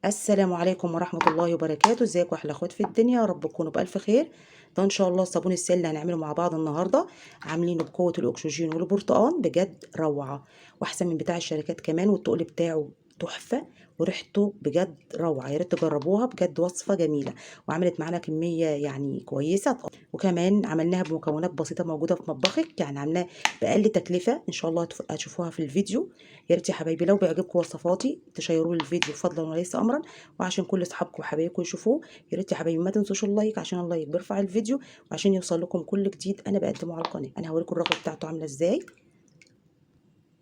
السلام عليكم ورحمة الله وبركاته. ازيكم احلى اخوات في الدنيا، يا رب تكونوا بألف خير. ده ان شاء الله صابون السل اللي هنعمله مع بعض النهارده، عاملينه بقوة الاكسجين والبرتقال، بجد روعة واحسن من بتاع الشركات كمان، والتقل بتاعه تحفة وريحته بجد روعة. يا ريت تجربوها، بجد وصفة جميلة وعملت معانا كمية يعني كويسة. وكمان عملناها بمكونات بسيطة موجودة في مطبخك، يعني عملناها بأقل تكلفة ان شاء الله هتشوفوها في الفيديو. يا ريت يا حبايبي لو بيعجبكم وصفاتي تشيروا لي الفيديو فضلا وليس امرا، وعشان كل اصحابكم وحبايبكم يشوفوه. يا ريت يا حبايبي ما تنسوش اللايك، عشان اللايك بيرفع الفيديو وعشان يوصل لكم كل جديد انا بقدمه على القناه. انا هوريكم الرغوه بتاعته عامله ازاي.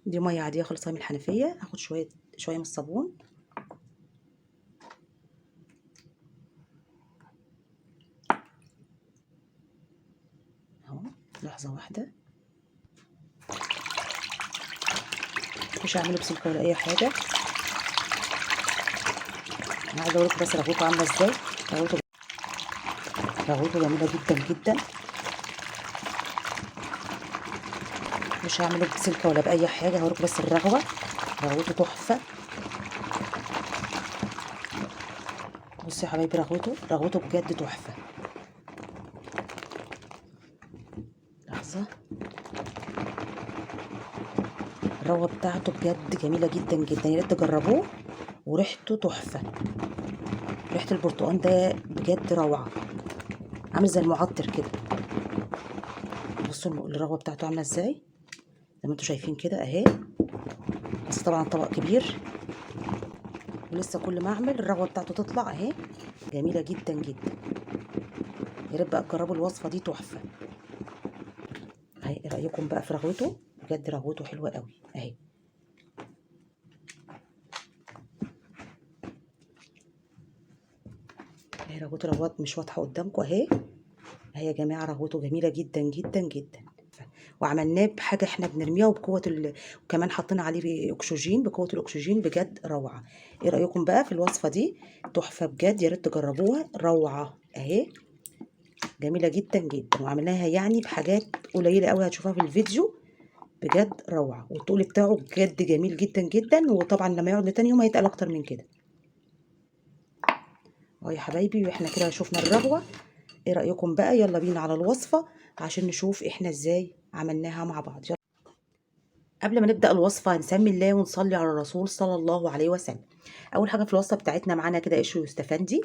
دي ميه عاديه خالصه من الحنفيه، هاخد شويه من الصابون اهو. لحظه واحده، مش هعمله بسلكه ولا اي حاجه. انا عايزه اوريكم بس رغوته عامله ازاي. رغوته رغوته جميله جدا جدا، مش هعمله بسلكه ولا باي حاجه، هوريكم بس الرغوه. رغوته تحفه. بصوا يا حبايبي، رغوته بجد تحفه. لحظه، الروه بتاعته بجد جميله جدا جدا، يا ريت تجربوه وريحته تحفه. ريحه البرتقال ده بجد روعه، عامل زي المعطر كده. بصوا الرغوه بتاعته عامله ازاي، زي ما انتم شايفين كده اهي. بس طبعا طبق كبير، ولسه كل ما اعمل الرغوه بتاعته تطلع اهي، جميله جدا جدا. يا ريت بقى تجربوا الوصفه دي تحفه. اهي، ايه رايكم بقى في رغوته؟ بجد رغوته حلوه قوي اهي. اهي رغوته، رغوات مش واضحه قدامكم اهي. اهي يا جماعه، رغوته جميله جدا جدا جدا. وعملناه بحاجه احنا بنرميها وكمان حطينا عليه اكسجين، بقوه الاكسجين، بجد روعه. ايه رايكم بقى في الوصفه دي؟ تحفه بجد، يا ريت تجربوها، روعه اهي، جميله جدا جدا. وعملناها يعني بحاجات قليله قوي هتشوفوها في الفيديو، بجد روعه. والطول بتاعه بجد جميل جدا جدا، وطبعا لما يقعد لتاني يوم هيتقل اكتر من كده. اهو يا حبايبي، واحنا كده شوفنا الرغوه. ايه رايكم بقى؟ يلا بينا على الوصفه عشان نشوف احنا ازاي عملناها مع بعض. قبل ما نبدأ الوصفة هنسمي الله ونصلي على الرسول صلى الله عليه وسلم. أول حاجة في الوصفة بتاعتنا معانا كده قشر يوستفندي،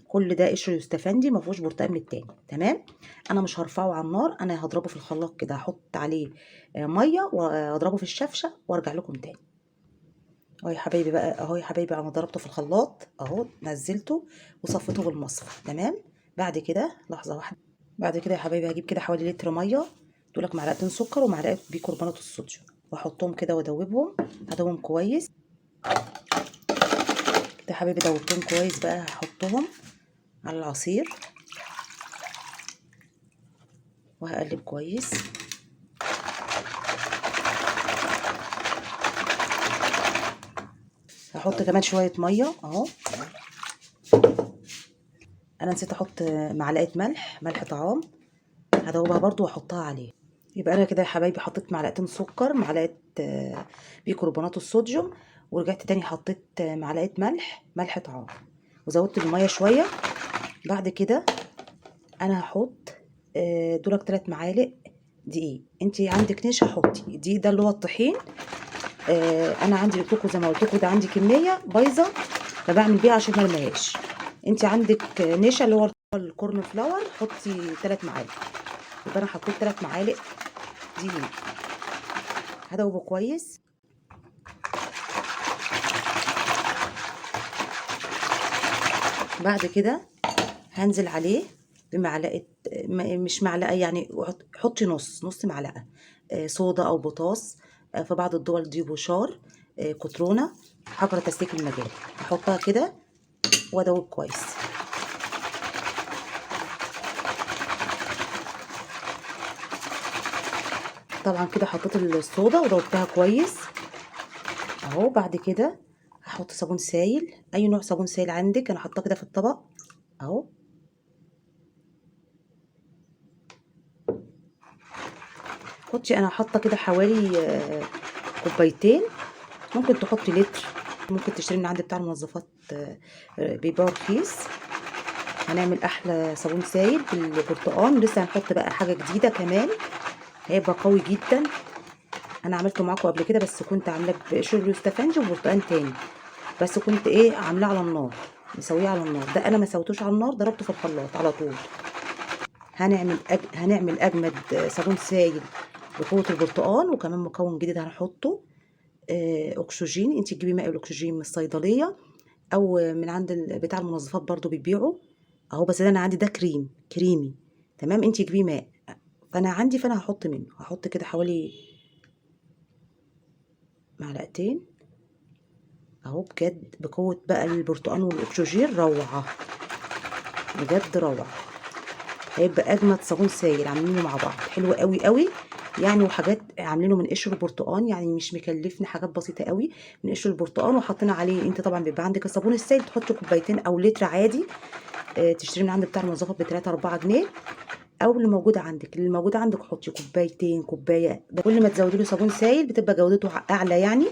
كل ده قشر يوستفندي، مفيهوش برتقال من التاني، تمام. أنا مش هرفعه على النار، أنا هضربه في الخلاط كده، هحط عليه مية وأضربه في الشفشة وأرجع لكم تاني. أهو يا حبايبي بقى، أهو يا حبايبي، أنا ضربته في الخلاط أهو، نزلته وصفيته بالمصفى، تمام. بعد كده لحظة واحدة، بعد كده يا حبايبي هجيب كده حوالي لتر مية، دولك معلقتين سكر ومعلقة بيكربونات الصوديوم، واحطهم كده وادوبهم، هدوبهم كويس كده يا حبايبي. دوبتهم كويس بقى، هحطهم على العصير وهقلب كويس. هحط كمان شوية مية اهو. انا نسيت احط معلقة ملح طعام، هدوبها برضو واحطها عليه. يبقى انا كده يا حبايبي حطيت معلقتين سكر، معلقة بيكربونات الصوديوم، ورجعت تاني حطيت معلقة ملح طعام، وزودت المية شوية. بعد كده انا هحط دولك 3 معالق دقيق. انتي عندك نشا حطي دقيق، ده اللي هو الطحين. انا عندي قلت لكم زي ما قلت لكم، ده عندي كميه بايظه فبعمل بيها عشان ما ارميهاش. انتي عندك نشا اللي هو الكورن فلاور، حطي 3 معالق. يبقى انا حطيت 3 معالق دقيق، هدوبه كويس. بعد كده هنزل عليه بمعلقه، مش معلقه يعني، حطي نص معلقه صودا او بوتاص. في بعض الدول دي بوشار، كترونه، حجره تسليك المجال. احطها كده وادوب كويس. طبعا كده حطيت الصودا ودوبتها كويس اهو. بعد كده هحط صابون سايل، اي نوع صابون سايل عندك، انا حاطاه كده في الطبق اهو. حطي، انا حاطه كده حوالي كوبايتين، ممكن تحطي لتر ممكن تشتري من عند بتاع المنظفات، بيبيعوا رخيص. هنعمل احلى صابون سايل بالبرتقال، ولسه هنحط بقى حاجه جديده كمان هيبقى قوي جدا. انا عملته معاكم قبل كده بس كنت عاملاه بقشر اليوستفندي وبرتقال تاني، بس كنت ايه عاملاه على النار، مسويه على النار. ده انا ما سويتوش على النار، ضربته في الخلاط على طول. هنعمل اجمد صابون سايل بقوه البرتقال، وكمان مكون جديد هنحطه اكسجين. انت تجيبي ماء الاكسجين من الصيدليه او من عند بتاع المنظفات برضو بيبيعوا اهو، بس ده انا عندي ده كريمي تمام. انت تجيبي ماء، فانا هحط منه، هحط كده حوالي معلقتين اهو. بجد بقوه بقى البرتقال والاكسجين روعه، بجد روعه. هيبقى اجمد صابون سايل عاملينه مع بعض، حلو قوي قوي يعني. وحاجات عاملينه من قشر البرتقال، يعني مش مكلفني، حاجات بسيطه قوي من قشر البرتقال. وحطينا عليه، انت طبعا بيبقى عندك الصابون السايل تحطي كوبايتين او لتر عادي، تشتري من عند بتاع المنظفات ب 3 4 جنيه، او اللي موجوده عندك. اللي موجوده عندك حطي كوبايتين، كوبايه. كل ما تزودي له صابون سايل بتبقى جودته اعلى يعني،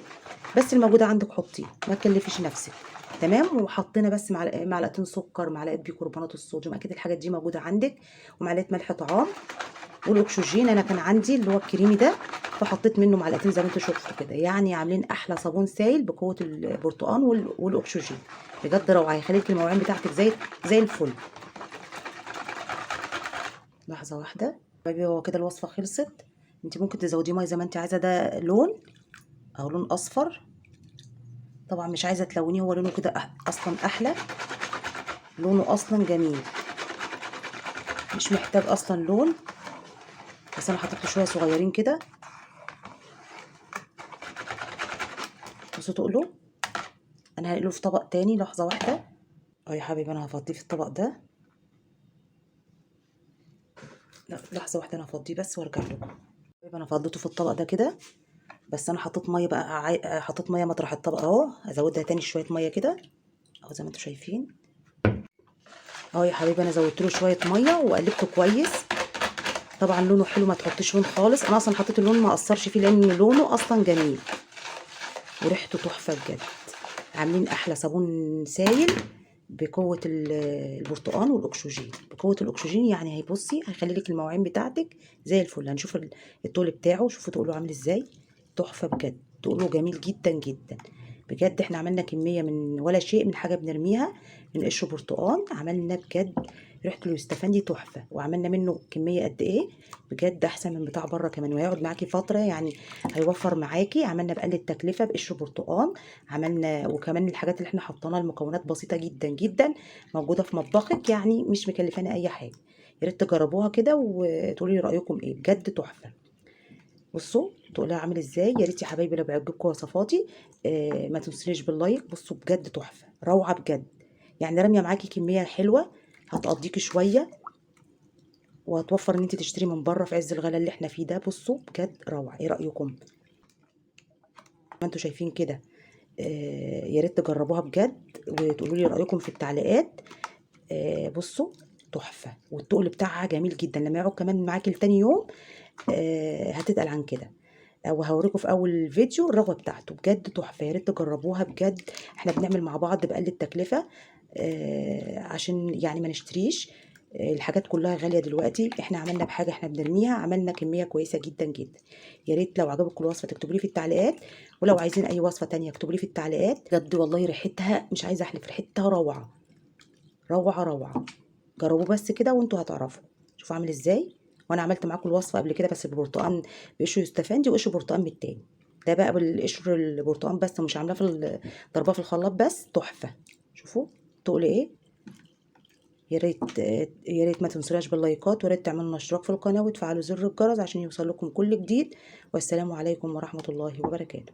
بس الموجوده عندك حطيه، ما تكلفيش نفسك تمام. وحطينا بس معلقتين سكر، معلقه بيكربونات الصوديوم، اكيد الحاجات دي موجوده عندك، ومعلقه ملح طعام. والاكسجين انا كان عندي اللي هو الكريمي ده، فحطيت منه معلقتين زي ما انتوا شفتوا كده. يعني عاملين احلى صابون سايل بقوه البرتقال والاكسجين، بجد روعه. هيخليك المواعين بتاعتك زي الفل. لحظه واحده حبيبي، هو كده الوصفه خلصت. انت ممكن تزوديه ميه زي ما انت عايزه، ده لون او لون اصفر. طبعا مش عايزه تلونيه، هو لونه كده اصلا احلى، لونه اصلا جميل، مش محتاج اصلا لون. بس انا حطيت شويه صغيرين كده. بصوا تقلوا، انا هنقله في طبق تاني. لحظه واحده اهو يا حبيبي، انا هفضيه في الطبق ده. لا لحظه واحده، انا هفضيه بس وارجع لكم. حبيبي انا فضيته في الطبق ده كده، بس انا حطيت ميه بقى، حطيت ميه مطرح الطبق اهو. هزودها تاني شويه ميه كده اهو زي ما انتوا شايفين اهو يا حبيبي. انا زودت له شويه ميه وقلبته كويس. طبعا لونه حلو، ما تحطيش لون خالص. انا اصلا حطيت اللون ما اثرش فيه لان لونه اصلا جميل وريحته تحفه بجد. عاملين احلى صابون سايل بقوه البرتقال والاكسجين، بقوه الاكسجين. يعني هيبصي هيخلي لك المواعين بتاعتك زي الفل. هنشوف الطول بتاعه، شوفوا تقولوا عامل ازاي، تحفه بجد. تقولوا جميل جدا جدا بجد. احنا عملنا كميه من ولا شيء، من حاجه بنرميها، من قشر برتقال عملنا بجد ريحته اليوستفندي تحفه. وعملنا منه كميه قد ايه بجد، احسن من بتاع بره كمان، وهيقعد معاكي فتره يعني، هيوفر معاكي. عملنا بقلة التكلفه بقشر برتقال عملنا. وكمان الحاجات اللي احنا حطيناها المكونات بسيطه جدا جدا، موجوده في مطبخك، يعني مش مكلفانا اي حاجه. يا ريت تجربوها كده وتقولي لي رايكم ايه، بجد تحفه. بصوا تقولها عامل ازاي. يا ريت يا حبايبي لو بيعجبكم وصفاتي ما تنسونيش باللايك. بصوا بجد تحفه روعه بجد. يعني راميه معاكي كميه حلوه هتقضيكي شويه، وهتوفر ان انت تشتري من بره في عز الغلا اللي احنا فيه ده. بصوا بجد روعه. ايه رايكم؟ ما انتوا شايفين كده. يا ريت تجربوها بجد وتقولوا لي رايكم في التعليقات. بصوا تحفه، والتقل بتاعها جميل جدا. لما يقعد كمان معاكي لتاني يوم هتتقل عن كده. وهوريكم في اول فيديو الرغوه بتاعته، بجد تحفه. يا ريت تجربوها بجد. احنا بنعمل مع بعض بقلة التكلفه عشان يعني ما نشتريش الحاجات كلها غاليه دلوقتي. احنا عملنا بحاجه احنا بنرميها، عملنا كميه كويسه جدا جدا. يا ريت لو عجبكم الوصفه تكتبوا لي في التعليقات، ولو عايزين اي وصفه تانية اكتبوا لي في التعليقات. بجد والله ريحتها مش عايزه احلف، ريحتها روعه روعه روعه. جربوه بس كده وانتوا هتعرفوا. شوفوا عامل ازاي. وانا عملت معاكم الوصفه قبل كده بس بالبرتقال بقشر يوستفندي وقشر برتقال بالتاني. ده بقى بالقشر البرتقال بس، مش عاملاه في ضرباه في الخلاط بس، تحفه. شوفوا تقول ايه. يا ريت ما تنسوش باللايكات، ويا ريت تعملوا لنا اشتراك في القناه وتفعلوا زر الجرس عشان يوصل لكم كل جديد. والسلام عليكم ورحمه الله وبركاته.